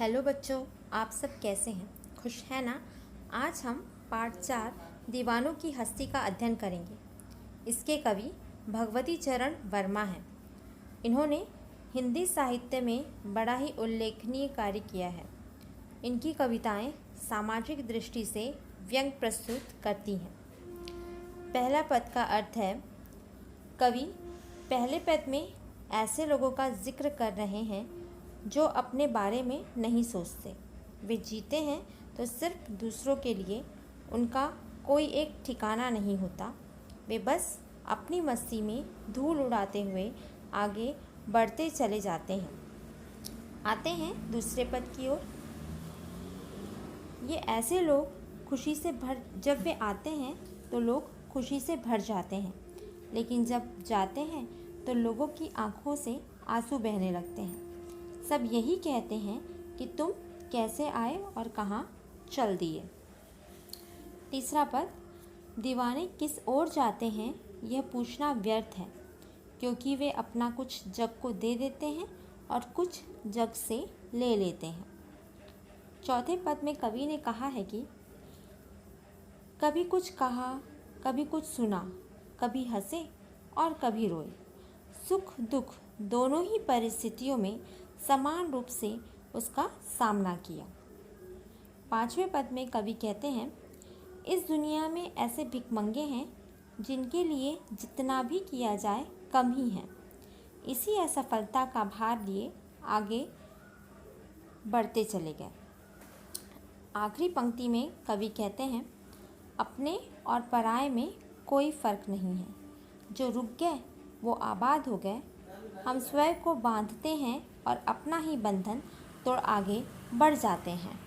Hello बच्चों, आप सब कैसे हैं? खुश हैं ना? आज हम पाठ 4 दीवानों की हस्ती का अध्ययन करेंगे। इसके कवि भगवती चरण वर्मा हैं। इन्होंने हिंदी साहित्य में बड़ा ही उल्लेखनीय कार्य किया है। इनकी कविताएं सामाजिक दृष्टि से व्यंग प्रस्तुत करती हैं। पहला पद का अर्थ है, कवि पहले पद में ऐसे लोगों का जिक्र कर रहे हैं जो अपने बारे में नहीं सोचते। वे जीते हैं तो सिर्फ दूसरों के लिए, उनका कोई एक ठिकाना नहीं होता। वे बस अपनी मस्ती में धूल उड़ाते हुए आगे बढ़ते चले जाते हैं। आते हैं दूसरे पद की ओर। ये ऐसे लोग खुशी से जब वे आते हैं तो लोग खुशी से भर जाते हैं, लेकिन जब जाते हैं तो लोगों की आंखों से आंसू बहने लगते हैं। सब यही कहते हैं कि तुम कैसे आए और कहाँ चल दिए। तीसरा पद, दीवाने किस ओर जाते हैं यह पूछना व्यर्थ है, क्योंकि वे अपना कुछ जग को दे देते हैं और कुछ जग से ले लेते हैं। चौथे पद में कवि ने कहा है कि कभी कुछ कहा, कभी कुछ सुना, कभी हंसे और कभी रोए। सुख दुख दोनों ही परिस्थितियों में समान रूप से उसका सामना किया। पांचवें पद में कवि कहते हैं, इस दुनिया में ऐसे भिखमंगे हैं जिनके लिए जितना भी किया जाए कम ही है। इसी असफलता का भार लिए आगे बढ़ते चले गए। आखिरी पंक्ति में कवि कहते हैं, अपने और पराये में कोई फ़र्क नहीं है। जो रुक गए वो आबाद हो गए। हम स्वयं को बांधते हैं और अपना ही बंधन तोड़ आगे बढ़ जाते हैं।